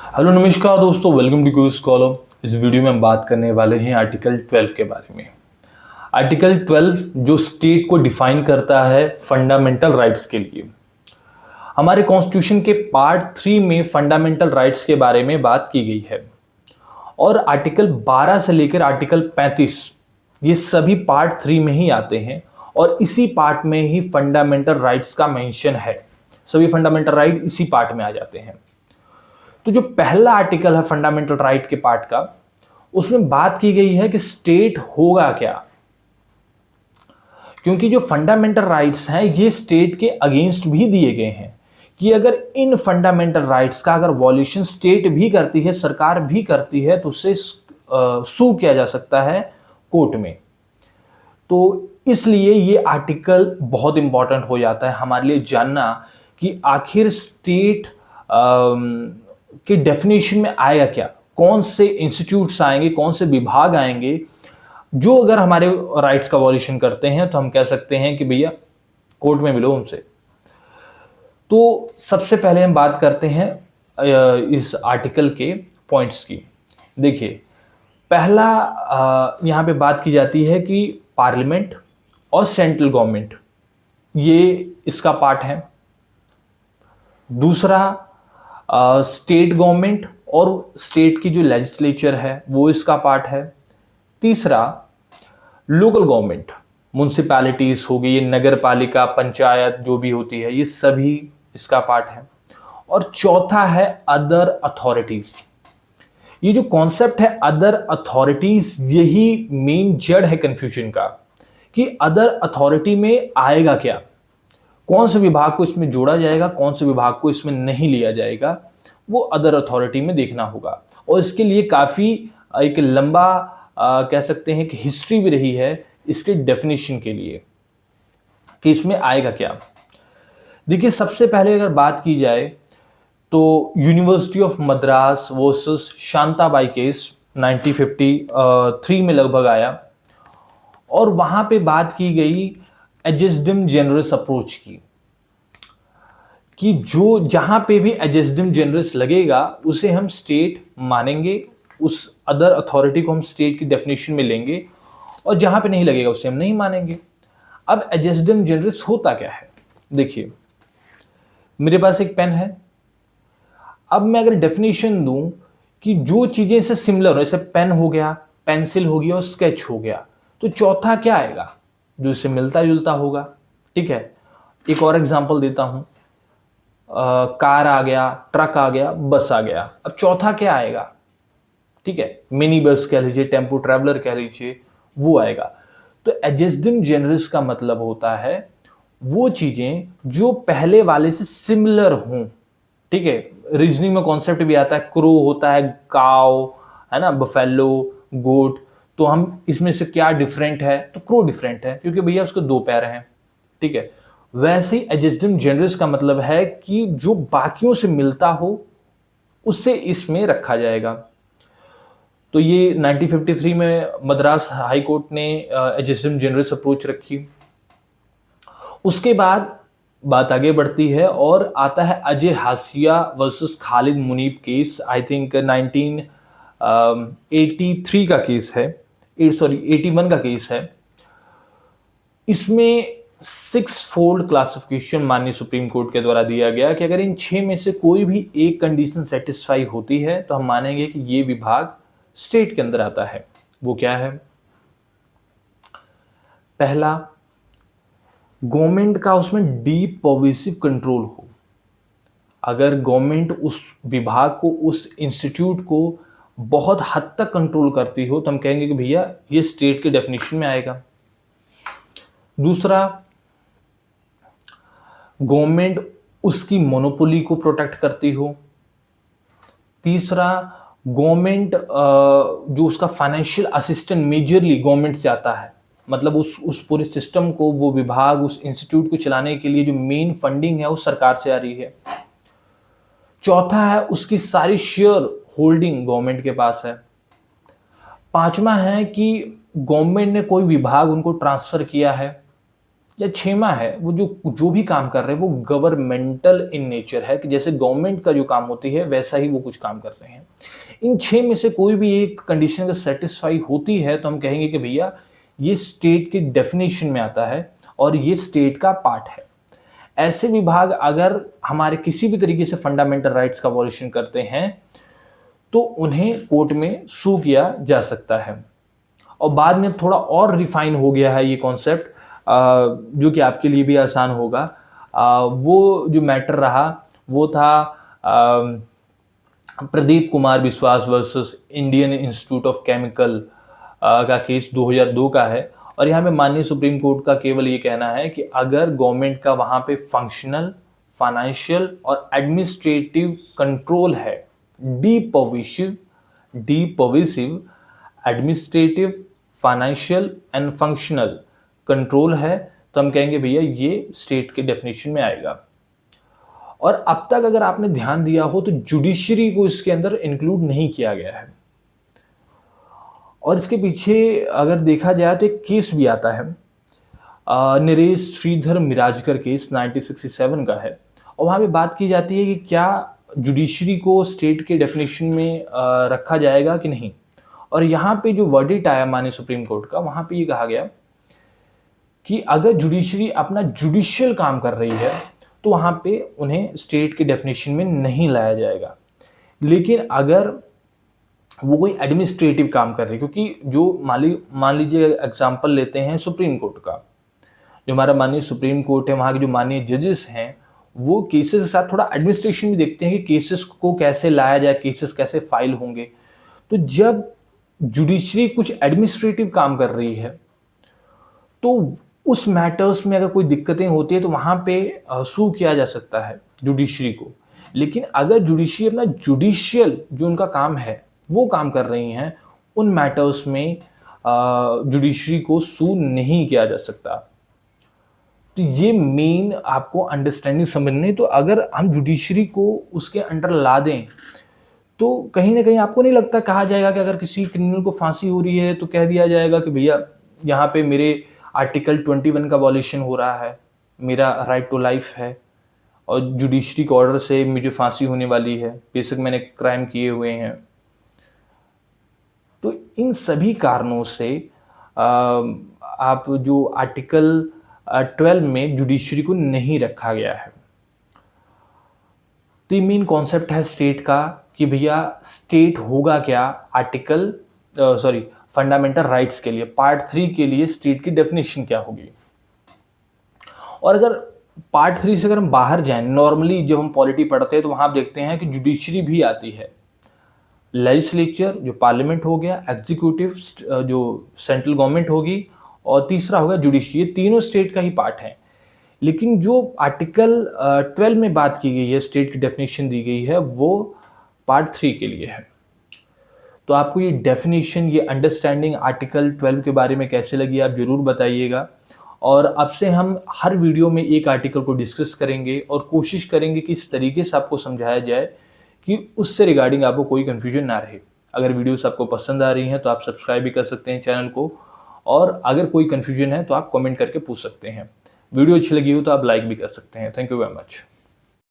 Hello नमस्कार दोस्तों, welcome to quiz column. इस वीडियो में हम बात करने वाले हैं आर्टिकल 12 के बारे में। आर्टिकल 12 जो स्टेट को डिफाइन करता है फंडामेंटल राइट्स के लिए। हमारे कॉन्स्टिट्यूशन के पार्ट 3 में फंडामेंटल राइट्स के बारे में बात की गई है और आर्टिकल 12 से लेकर आर्टिकल 35 ये सभी पार्ट 3 में ही आते हैं और इसी पार्ट में ही फंडामेंटल राइट्स का मेंशन है। सभी फंडामेंटल राइट इसी पार्ट में आ जाते हैं। तो जो पहला आर्टिकल है फंडामेंटल राइट के पार्ट का, उसमें बात की गई है कि स्टेट होगा क्या, क्योंकि जो फंडामेंटल राइट्स हैं ये स्टेट के अगेंस्ट भी दिए गए हैं कि अगर इन फंडामेंटल राइट्स का अगर वॉल्यूशन स्टेट भी करती है, सरकार भी करती है, तो उससे सू किया जा सकता है कोर्ट में। तो इसलिए ये आर्टिकल बहुत इंपॉर्टेंट हो जाता है हमारे लिए जानना कि आखिर स्टेट कि डेफिनेशन में आएगा क्या, कौन से इंस्टीट्यूट्स आएंगे, कौन से विभाग आएंगे जो अगर हमारे राइट्स का वॉल्यूशन करते हैं तो हम कह सकते हैं कि भैया कोर्ट में मिलो उनसे। तो सबसे पहले हम बात करते हैं इस आर्टिकल के पॉइंट्स की। देखिए, पहला यहाँ पे बात की जाती है कि पार्लियामेंट और सेंट्रल गवर्नमेंट ये इसका पार्ट है। दूसरा, स्टेट गवर्नमेंट और स्टेट की जो लेजिस्लेचर है वो इसका पार्ट है। तीसरा, लोकल गवर्नमेंट, म्युनिसिपैलिटीज हो गई, ये नगर पालिका, पंचायत जो भी होती है, ये सभी इसका पार्ट है। और चौथा है अदर अथॉरिटीज। ये जो कॉन्सेप्ट है अदर अथॉरिटीज, यही मेन जड़ है कंफ्यूजन का कि अदर अथॉरिटी में आएगा क्या, कौन से विभाग को इसमें जोड़ा जाएगा, कौन से विभाग को इसमें नहीं लिया जाएगा, वो अदर अथॉरिटी में देखना होगा। और इसके लिए काफ़ी एक लंबा कह सकते हैं कि हिस्ट्री भी रही है इसके डेफिनेशन के लिए कि इसमें आएगा क्या। देखिए, सबसे पहले अगर बात की जाए तो university of Madras versus Shantabai case 1953 में लगभग आया और वहाँ पे बात की गई एजेस्डम जेनरस अप्रोच की कि जो जहां पे भी एजेस्डम जेनरस लगेगा उसे हम स्टेट मानेंगे, उस अदर अथॉरिटी को हम स्टेट की डेफिनेशन में लेंगे, और जहां पे नहीं लगेगा उसे हम नहीं मानेंगे। अब एजेस्डम जेनरस होता क्या है? देखिए, मेरे पास एक पेन है। अब मैं अगर डेफिनेशन दूं कि जो चीजें इससे सिमिलर हो, जैसे पेन हो गया, पेंसिल हो गया और स्केच हो गया, तो चौथा क्या आएगा? जो इससे मिलता जुलता होगा। ठीक है, एक और एग्जांपल देता हूं। कार आ गया, ट्रक आ गया, बस आ गया। अब चौथा क्या आएगा? ठीक है, मिनी बस कह लीजिए, टेम्पो ट्रैवलर कह लीजिए, वो आएगा। तो एडजेस्टिंग जेनरस का मतलब होता है वो चीजें जो पहले वाले से सिमिलर हों। ठीक है, रीजनिंग में कॉन्सेप्ट भी आता है, क्रो होता है, काव है ना, बफेलो, गोट। तो हम इसमें से क्या डिफरेंट है? तो क्रो डिफरेंट है क्योंकि भैया उसके दो पैर हैं। ठीक है, वैसे ही एडजेस्टिंग जेनरस का मतलब है कि जो बाकियों से मिलता हो उससे इसमें रखा जाएगा। तो ये 1953 में मद्रास हाई कोर्ट ने एडजेस्टिंग जेनरस अप्रोच रखी। उसके बाद बात आगे बढ़ती है और आता है Ajay Hasia versus Khalid Munib case. I think 1983 का केस है, 81 का केस है। इसमें 6 फोल्ड क्लासिफिकेशन माननीय सुप्रीम कोर्ट के द्वारा दिया गया कि अगर इन 6 में से कोई भी एक कंडीशन सेटिस्फाई होती है तो हम मानेंगे कि ये विभाग स्टेट के अंदर आता है। वो क्या है? पहला, गवर्नमेंट का उसमें डीप पर्वेसिव कंट्रोल हो। अगर गवर्नमेंट उस विभाग को, उस इंस्टीट्यूट को बहुत हद तक कंट्रोल करती हो तो हम कहेंगे कि भैया ये स्टेट के डेफिनेशन में आएगा। दूसरा, गवर्नमेंट उसकी मोनोपोली को प्रोटेक्ट करती हो। तीसरा, गवर्नमेंट जो उसका फाइनेंशियल असिस्टेंट मेजरली गवर्नमेंट से आता है, मतलब उस पूरे सिस्टम को, वो विभाग, उस इंस्टीट्यूट को चलाने के लिए जो मेन फंडिंग है वो सरकार से आ रही है। चौथा है उसकी सारी शेयर होल्डिंग गवर्नमेंट के पास है। पांचवा है कि गवर्नमेंट ने कोई विभाग उनको ट्रांसफर किया है या छेमा है, वो जो भी काम कर रहे हैं वो गवर्नमेंटल इन नेचर है, कि जैसे गवर्नमेंट का जो काम होती है वैसा ही वो कुछ काम कर रहे हैं। इन 6 में से कोई भी एक कंडीशन अगर सेटिस्फाई होती है तो हम कहेंगे कि भैया ये स्टेट की डेफिनेशन में आता है और ये स्टेट का पार्ट है। ऐसे विभाग अगर हमारे किसी भी तरीके से फंडामेंटल राइट्स का वॉल्यूशन करते हैं तो उन्हें कोर्ट में सू किया जा सकता है। और बाद में थोड़ा और रिफाइन हो गया है ये कॉन्सेप्ट, जो कि आपके लिए भी आसान होगा। वो जो मैटर रहा वो था प्रदीप कुमार विश्वास versus Indian institute of chemical का केस 2002 का है। और यहाँ पे माननीय सुप्रीम कोर्ट का केवल ये कहना है कि अगर गवर्नमेंट का वहाँ पे फंक्शनल, फाइनेंशियल और एडमिनिस्ट्रेटिव कंट्रोल है, डीपर्विसिव, administrative, financial and functional control है, तो हम कहेंगे भैया ये स्टेट के डेफिनेशन में आएगा। और अब तक अगर आपने ध्यान दिया हो तो जुडिशरी को इसके अंदर इंक्लूड नहीं किया गया है। और इसके पीछे अगर देखा जाए तो एक केस भी आता है, नरेश श्रीधर मिराजकर केस 1967 का है। और वहाँ पे बात की जाती है कि क्या जुडिशरी को स्टेट के डेफिनेशन में रखा जाएगा कि नहीं। और यहाँ पे जो वर्डिक्ट आया माननीय सुप्रीम कोर्ट का, वहाँ पे ये कहा गया कि अगर जुडिशरी अपना जुडिशियल काम कर रही है तो वहाँ पे उन्हें स्टेट के डेफिनेशन में नहीं लाया जाएगा। लेकिन अगर वो कोई एडमिनिस्ट्रेटिव काम कर रही है, क्योंकि जो मान लीजिए एग्जाम्पल लेते हैं सुप्रीम कोर्ट का, जो हमारा माननीय सुप्रीम कोर्ट है, वहाँ के जो माननीय जजेस हैं वो केसेस के साथ थोड़ा एडमिनिस्ट्रेशन भी देखते हैं कि केसेस को कैसे लाया जाए, केसेस कैसे फाइल होंगे। तो जब जुडिशरी कुछ एडमिनिस्ट्रेटिव काम कर रही है तो उस मैटर्स में अगर कोई दिक्कतें होती है तो वहाँ पे सू किया जा सकता है जुडिशरी को। लेकिन अगर जुडिशरी अपना जुडिशियल जो उनका काम है वो काम कर रही हैं, उन मैटर्स में जुडिशरी को सू नहीं किया जा सकता। तो ये मेन आपको अंडरस्टैंडिंग समझनी। तो अगर हम जुडिशरी को उसके अंडर ला दें तो कहीं ना कहीं आपको नहीं लगता कहा जाएगा कि अगर किसी क्रिमिनल को फांसी हो रही है तो कह दिया जाएगा कि भैया यहाँ पे मेरे आर्टिकल 21 का वॉल्यूशन हो रहा है, मेरा राइट टू लाइफ है और जुडिशरी के ऑर्डर से मुझे फांसी होने वाली है, बेशक मैंने क्राइम किए हुए हैं। तो इन सभी कारणों से आप जो आर्टिकल 12 में जुडिशरी को नहीं रखा गया है। तो ये मेन कॉन्सेप्ट है स्टेट का कि भैया स्टेट होगा क्या आर्टिकल फंडामेंटल राइट्स के लिए, पार्ट 3 के लिए स्टेट की डेफिनेशन क्या होगी। और अगर पार्ट 3 से अगर हम बाहर जाएं, नॉर्मली जब हम पॉलिटी पढ़ते हैं तो वहाँ आप देखते हैं कि जुडिशरी भी आती है, लेजिस्लेचर जो पार्लियामेंट हो गया, एग्जीक्यूटिव जो सेंट्रल गवर्नमेंट होगी, और तीसरा होगा जुडिशरी। ये तीनों स्टेट का ही पार्ट है। लेकिन जो आर्टिकल 12 में बात की गई है, स्टेट की डेफिनेशन दी गई है, वो पार्ट 3 के लिए है। तो आपको ये डेफिनेशन, ये अंडरस्टैंडिंग आर्टिकल 12 के बारे में कैसे लगी आप ज़रूर बताइएगा। और अब से हम हर वीडियो में एक आर्टिकल को डिस्कस करेंगे और कोशिश करेंगे कि इस तरीके से आपको समझाया जाए कि उससे रिगार्डिंग आपको कोई कन्फ्यूजन ना रहे। अगर वीडियोस आपको पसंद आ रही हैं तो आप सब्सक्राइब भी कर सकते हैं चैनल को, और अगर कोई कन्फ्यूजन है तो आप कमेंट करके पूछ सकते हैं। वीडियो अच्छी लगी हो तो आप लाइक भी कर सकते हैं। Thank you very much.